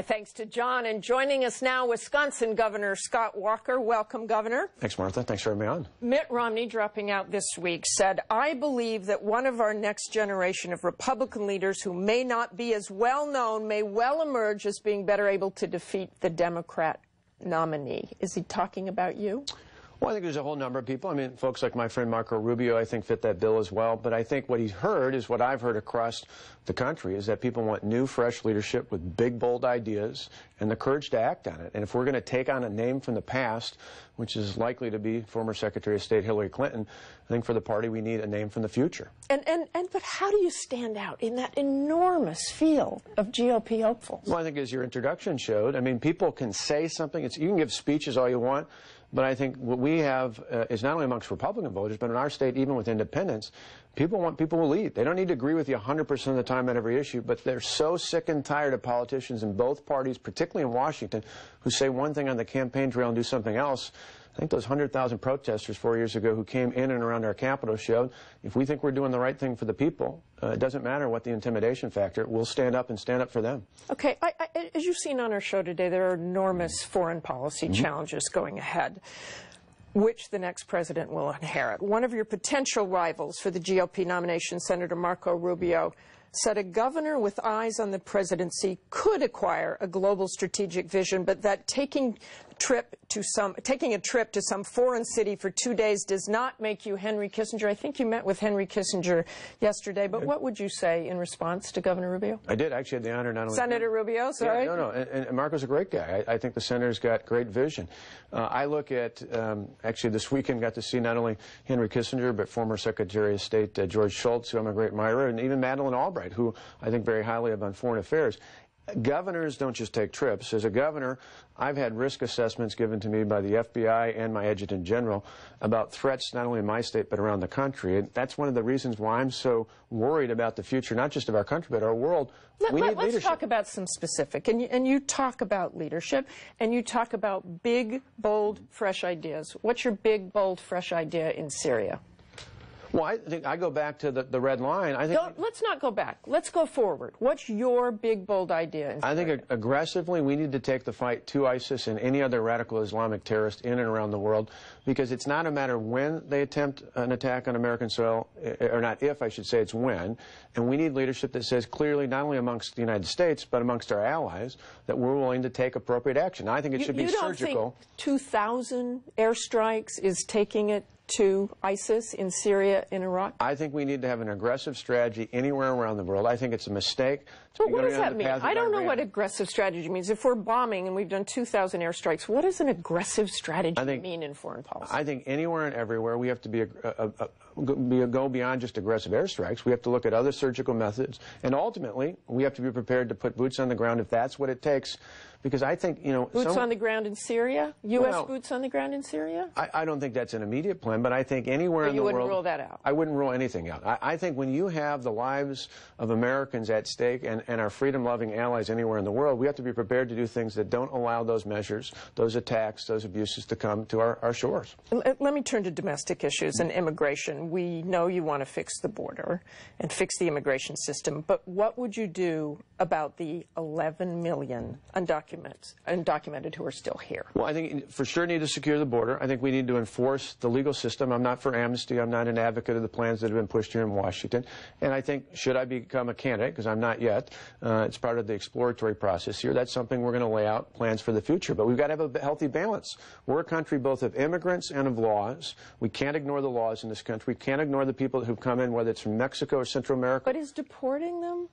Thanks to John. And joining us now, Wisconsin Governor Scott Walker. Welcome, Governor. Thanks, Martha. Thanks for having me on. Mitt Romney, dropping out this week, said, "I believe that one of our next generation of Republican leaders who may not be as well known may well emerge as being better able to defeat the Democrat nominee." Is he talking about you? Well, I think there's a whole number of people. I mean, folks like my friend Marco Rubio, I think, fit that bill as well. But I think what he's heard is what I've heard across the country, is that people want new, fresh leadership with big, bold ideas and the courage to act on it. And if we're going to take on a name from the past, which is likely to be former Secretary of State Hillary Clinton, I think for the party we need a name from the future. But how do you stand out in that enormous field of GOP hopefuls? Well, I think as your introduction showed, I mean, people can say something. You can give speeches all you want. But I think what we have is not only amongst Republican voters, but in our state, even with independents, people want people who lead. They don't need to agree with you 100% of the time on every issue, but they're so sick and tired of politicians in both parties, particularly in Washington, who say one thing on the campaign trail and do something else. I think those 100,000 protesters 4 years ago who came in and around our Capitol showed if we think we're doing the right thing for the people, it doesn't matter what the intimidation factor, we'll stand up and stand up for them. Okay, as you've seen on our show today, there are enormous foreign policy challenges going ahead, which the next president will inherit. One of your potential rivals for the GOP nomination, Senator Marco Rubio, said a governor with eyes on the presidency could acquire a global strategic vision, but that taking a trip to some foreign city for 2 days does not make you Henry Kissinger. I think you met with Henry Kissinger yesterday, but what would you say in response to Governor Rubio? I did. I actually had the honor not only... Senator Rubio, sorry? Yeah, no, and Marco's a great guy. I think the senator's got great vision. I look at, actually this weekend got to see not only Henry Kissinger, but former Secretary of State George Shultz, who I'm a great admirer, and even Madeleine Albright, who I think very highly of on foreign affairs. Governors don't just take trips. As a governor, I've had risk assessments given to me by the FBI and my adjutant general about threats not only in my state but around the country. And that's one of the reasons why I'm so worried about the future, not just of our country, but our world. We need leadership. Let's talk about some specific. And you talk about leadership, and you talk about big, bold, fresh ideas. What's your big, bold, fresh idea in Syria? Well, I think I go back to the red line. Let's not go back. Let's go forward. What's your big, bold idea? I think aggressively we need to take the fight to ISIS and any other radical Islamic terrorist in and around the world, because it's not a matter when they attempt an attack on American soil, or not if, I should say, it's when. And we need leadership that says clearly, not only amongst the United States, but amongst our allies, that we're willing to take appropriate action. I think it should be surgical. You don't think 2,000 airstrikes is taking it to ISIS in Syria, in Iraq? I think we need to have an aggressive strategy anywhere around the world. I think it's a mistake. So what does that mean? I don't know what aggressive strategy means. If we're bombing and we've done 2,000 airstrikes, what does an aggressive strategy mean in foreign policy? I think anywhere and everywhere we have to go beyond just aggressive airstrikes. We have to look at other surgical methods, and ultimately we have to be prepared to put boots on the ground if that's what it takes. Because I think, you know... Boots on the ground in Syria? U.S. boots on the ground in Syria? I don't think that's an immediate plan, but I think anywhere in the world... You wouldn't rule that out? I wouldn't rule anything out. I think when you have the lives of Americans at stake and our freedom-loving allies anywhere in the world, we have to be prepared to do things that don't allow those measures, those attacks, those abuses to come to our shores. Let me turn to domestic issues and immigration. We know you want to fix the border and fix the immigration system, but what would you do about the 11 million undocumented who are still here? Well, I think for sure need to secure the border. I think we need to enforce the legal system. I'm not for amnesty. I'm not an advocate of the plans that have been pushed here in Washington. And I think, should I become a candidate, because I'm not yet, it's part of the exploratory process here, that's something we're going to lay out plans for the future. But we've got to have a healthy balance. We're a country both of immigrants and of laws. We can't ignore the laws in this country. We can't ignore the people who've come in, whether it's from Mexico or Central America. But is deporting them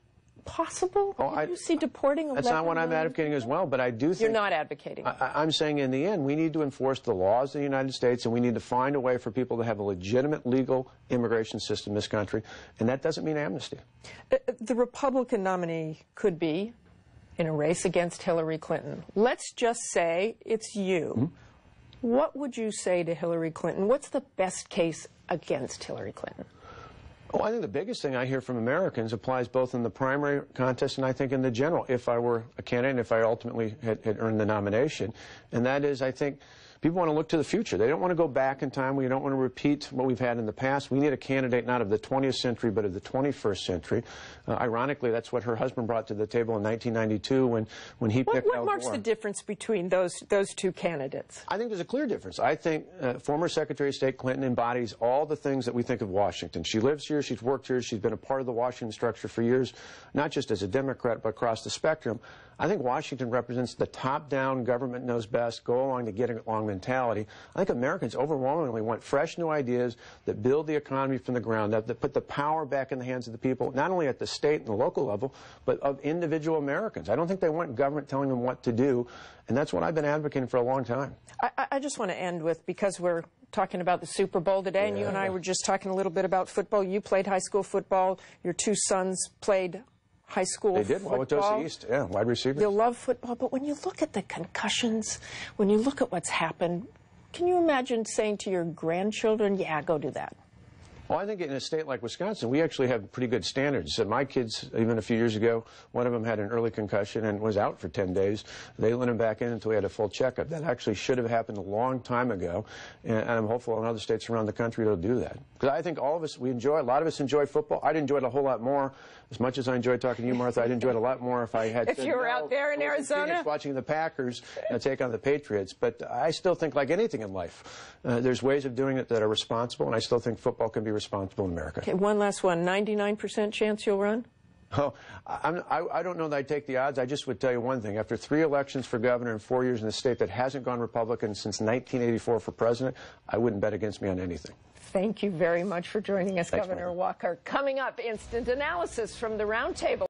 possible? Do you see deporting 11 That's not what I'm advocating as well, but I do think... You're not advocating. I'm saying in the end, we need to enforce the laws of the United States, and we need to find a way for people to have a legitimate legal immigration system in this country, and that doesn't mean amnesty. The Republican nominee could be in a race against Hillary Clinton. Let's just say it's you. What would you say to Hillary Clinton? What's the best case against Hillary Clinton? Well, I think the biggest thing I hear from Americans applies both in the primary contest and I think in the general, if I were a candidate and if I ultimately had earned the nomination. And that is, I think people want to look to the future. They don't want to go back in time. We don't want to repeat what we've had in the past. We need a candidate not of the 20th century, but of the 21st century. Ironically, that's what her husband brought to the table in 1992 when he picked Al Gore. What marks the difference between those two candidates? I think there's a clear difference. I think former Secretary of State Clinton embodies all the things that we think of Washington. She lives here, she's worked here, she's been a part of the Washington structure for years, not just as a Democrat, but across the spectrum. I think Washington represents the top-down, government knows best, go along to get along mentality. I think Americans overwhelmingly want fresh new ideas that build the economy from the ground up, that put the power back in the hands of the people, not only at the state and the local level, but of individual Americans. I don't think they want government telling them what to do, and that's what I've been advocating for a long time. I just want to end with, because we're talking about the Super Bowl today, and you and I were just talking a little bit about football. You played high school football. Your two sons played high school football. They did, Wauwatosa East, yeah, wide receivers. They love football, but when you look at the concussions, when you look at what's happened, can you imagine saying to your grandchildren, yeah, go do that? Well, I think in a state like Wisconsin, we actually have pretty good standards. So my kids, even a few years ago, one of them had an early concussion and was out for 10 days. They let him back in until he had a full checkup. That actually should have happened a long time ago, and I'm hopeful in other states around the country they'll do that. Because I think all of us, a lot of us enjoy football. I'd enjoy it a whole lot more. As much as I enjoyed talking to you, Martha, I'd enjoy it a lot more if I had if you were out there in Arizona watching the Packers take on the Patriots. But I still think, like anything in life, there's ways of doing it that are responsible, and I still think football can be responsible in America. Okay, one last one. 99% chance you'll run? Oh, I don't know that I'd take the odds. I just would tell you one thing. After 3 elections for governor and 4 years in a state that hasn't gone Republican since 1984 for president, I wouldn't bet against me on anything. Thank you very much for joining us, Thanks, Governor Martha. Walker. Coming up, instant analysis from the roundtable.